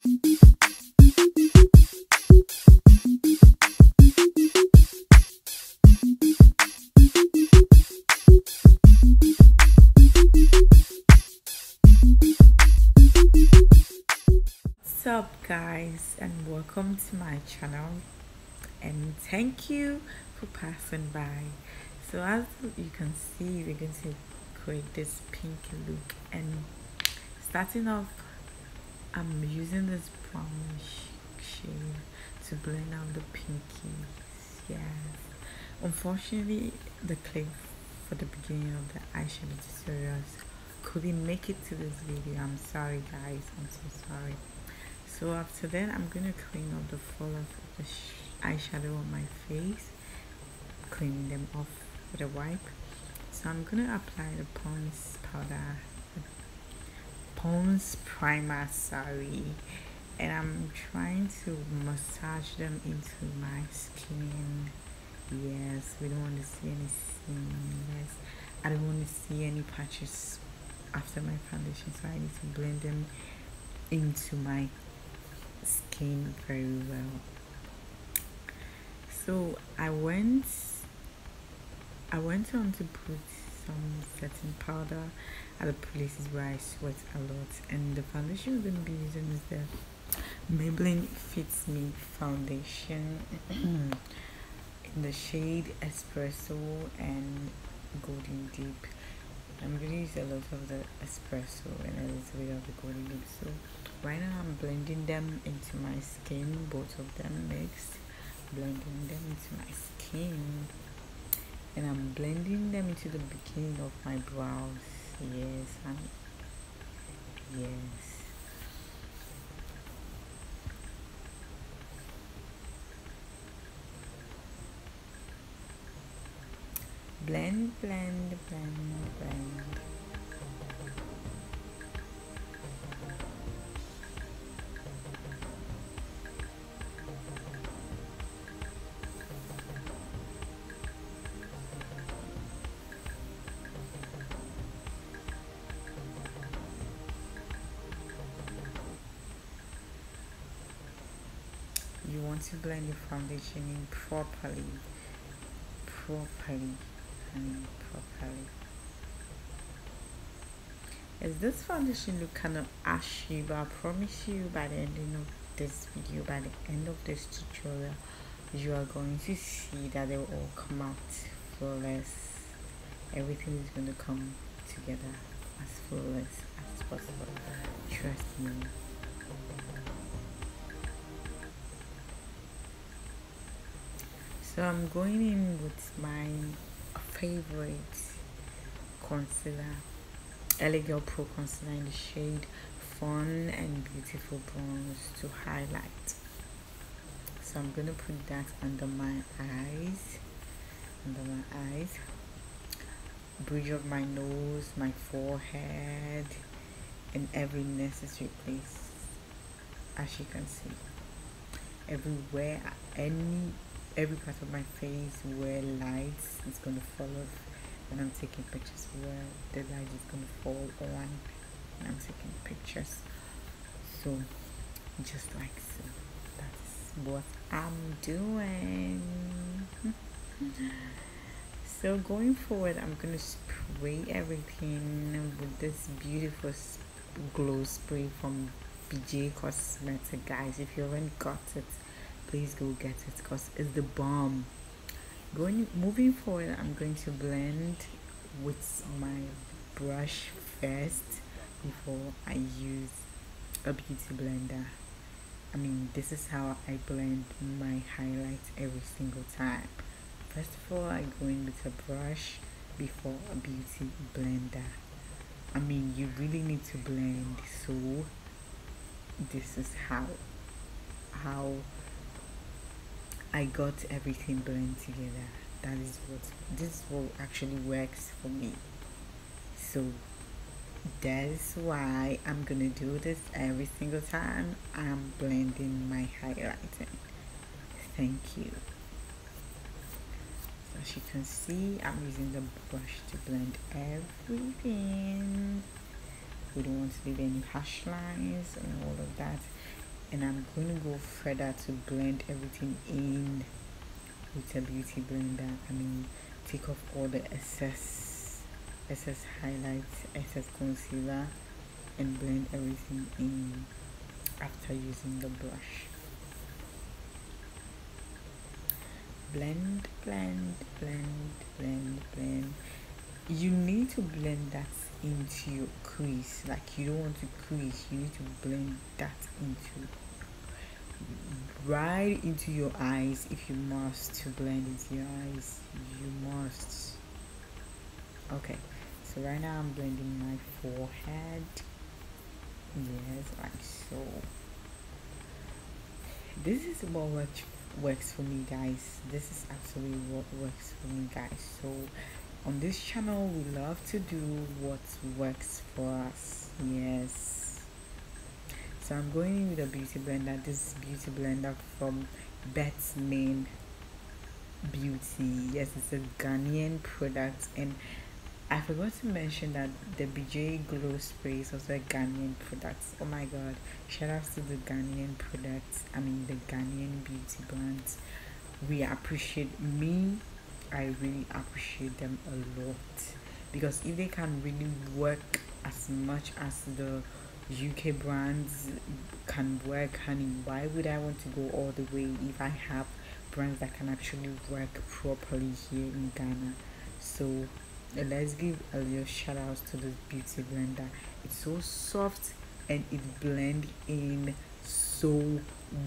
What's up guys, and welcome to my channel, and thank you for passing by. So as you can see, we're going to create this pinky look, and starting off I'm using this brown shade to blend out the pinkies. Yes, unfortunately the clip for the beginning of the eyeshadow tutorials couldn't make it to this video. I'm sorry guys, I'm so sorry. So after that, I'm gonna clean up the fallout of the eyeshadow on my face, cleaning them off with a wipe. So I'm gonna apply the Pond's powder, Pond's primer, sorry, and I'm trying to massage them into my skin. Yes, we don't want to see any seamless. I don't want to see any patches after my foundation, so I need to blend them into my skin very well. So I went on to put some setting powder at the places where I sweat a lot, and the foundation I'm going to be using is the Maybeline Fits Me foundation in the shade Espresso and Golden Deep. I'm going to use a lot of the espresso and a little bit of the golden deep. So right now I'm blending them into my skin, both of them mixed, blending them into my skin, and I'm blending them into the beginning of my brows. Yes, yes. Blend, blend, blend, blend. You want to blend your foundation in properly. As this foundation look kind of ashy, but I promise you by the ending of this video, by the end of this tutorial, you are going to see that they will all come out flawless. Everything is going to come together as flawless as possible, trust me. So I'm going in with my favorite concealer, LA Girl Pro concealer in the shade Fun and Beautiful Bronze to highlight. So I'm going to put that under my eyes, bridge of my nose, my forehead, and every necessary place. As you can see, everywhere, every part of my face where lights is going to fall off when I'm taking pictures, where the light is going to fall on when I'm taking pictures. So just like so, that's what I'm doing. So going forward, I'm going to spray everything with this beautiful glow spray from Bjay Cosmetic. Guys, if you haven't got it, please go get it because it's the bomb. Moving forward, I'm going to blend with my brush first before I use a beauty blender. I mean, this is how I blend my highlights every single time. First of all, I go in with a brush before a beauty blender. I mean, you really need to blend. So this is how I got everything blend together. This is what actually works for me. So that's why I'm gonna do this every single time I'm blending my highlighting. Thank you. So as you can see, I'm using the brush to blend everything. We don't want to leave any harsh lines and all of that. and I'm going to go further to blend everything in with a beauty blender. I mean, take off all the excess highlights, excess concealer, and blend everything in after using the brush. Blend, blend, blend, blend, blend. You need to blend that into your crease. Like, you don't want to crease, you need to blend that into right into your eyes. If you must to blend into your eyes, you must. Okay, so right now I'm blending my forehead. Yes, like so. This is what works for me, guys. This is absolutely what works for me, guys. So on this channel, we love to do what works for us. Yes. So I'm going in with a beauty blender. This beauty blender from Bethmien Beauty. Yes, it's a Ghanaian product, and I forgot to mention that the Bjay glow spray is also a Ghanaian product. Oh my god, shout out to the Ghanaian products. I mean, the Ghanaian beauty brands. We appreciate me. I really appreciate them a lot, because if they can really work as much as the UK brands can work, honey, why would I want to go all the way if I have brands that can actually work properly here in Ghana? So let's give a little shout out to this beauty blender. It's so soft and it blends in so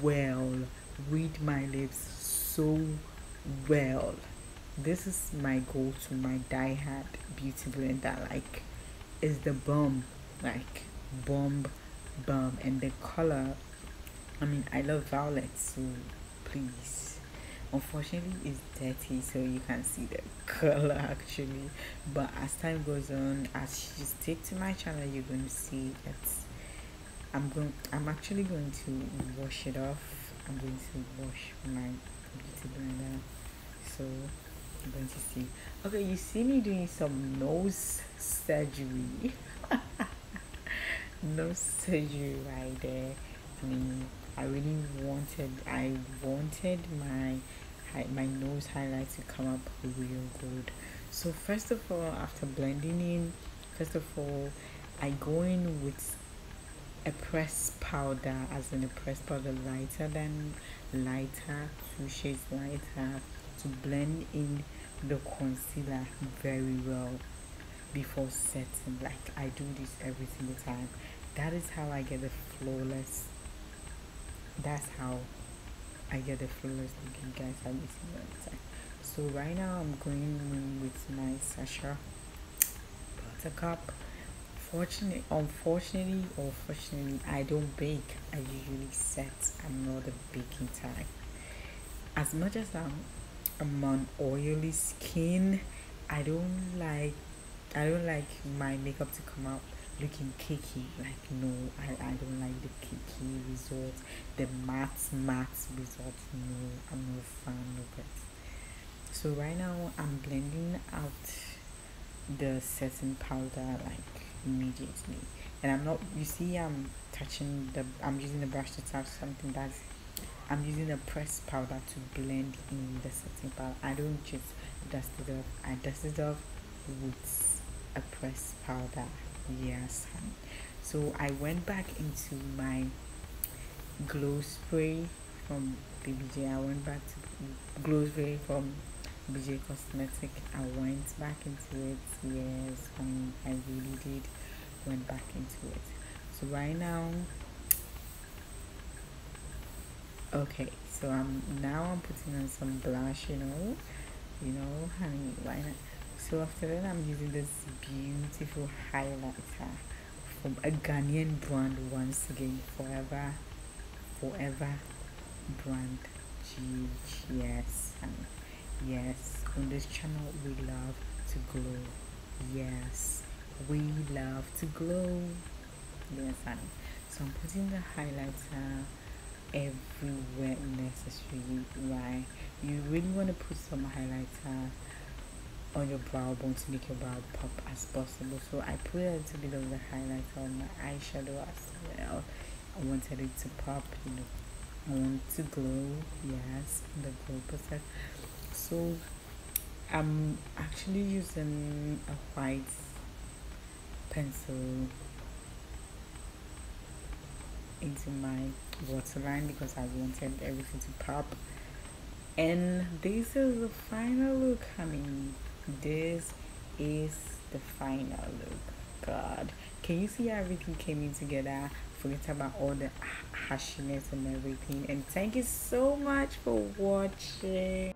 well. Read my lips, so well. This is my go-to, my die-hard beauty blender. Like, it's the bomb, like bomb, and the color. I mean, I love violet, so please. Unfortunately, it's dirty, so you can't see the color actually. But as time goes on, as you stick to my channel, you're going to see it. I'm actually going to wash it off. I'm going to wash my beauty blender. So I'm going to see. Okay, you see me doing some nose surgery. Nose surgery right there. I mean, I wanted my nose highlight to come up real good. So first of all, after blending in, I go in with a pressed powder, as in a pressed powder lighter, 2 shades lighter, to blend in the concealer very well before setting. Like, I do this every single time. That is how I get the flawless. That's how I get the flawless looking, guys, every single time. So right now I'm going in with my Shasha buttercup. Unfortunately or fortunately, I don't bake. I usually set. I'm not a baking type. As much as I'm on oily skin, I don't like my makeup to come out looking cakey. Like, no, I don't like the cakey result, the matte result. No, I'm not a fan of it. So right now I'm blending out the setting powder like immediately, and you see, I'm using the brush to touch something. I'm using a pressed powder to blend in the setting powder. I don't just dust it off. I dust it off with a pressed powder. Yes, honey. So I went back into my glow spray from Bjay. I went back to glow spray from Bjay Cosmetic. I went back into it. Yes, honey, I really did. Went back into it. So right now, okay, so I'm putting on some blush, honey, why not? So after that, I'm using this beautiful highlighter from a Ghanaian brand, once again, forever brand. Yes, honey. Yes, on this channel we love to glow. Yes, we love to glow. Yes, honey. So I'm putting the highlighter everywhere necessary. Right, you really want to put some highlighter on your brow bone to make your brow pop as possible. So I put a little bit of the highlighter on my eyeshadow as well, I wanted it to pop, you know. I want to glow, yes, the glow process. So I'm actually using a white pencil into my waterline because I wanted everything to pop. And this is the final look, honey. This is the final look. God, can you see how everything came in together? Forget about all the hashiness and everything. And thank you so much for watching.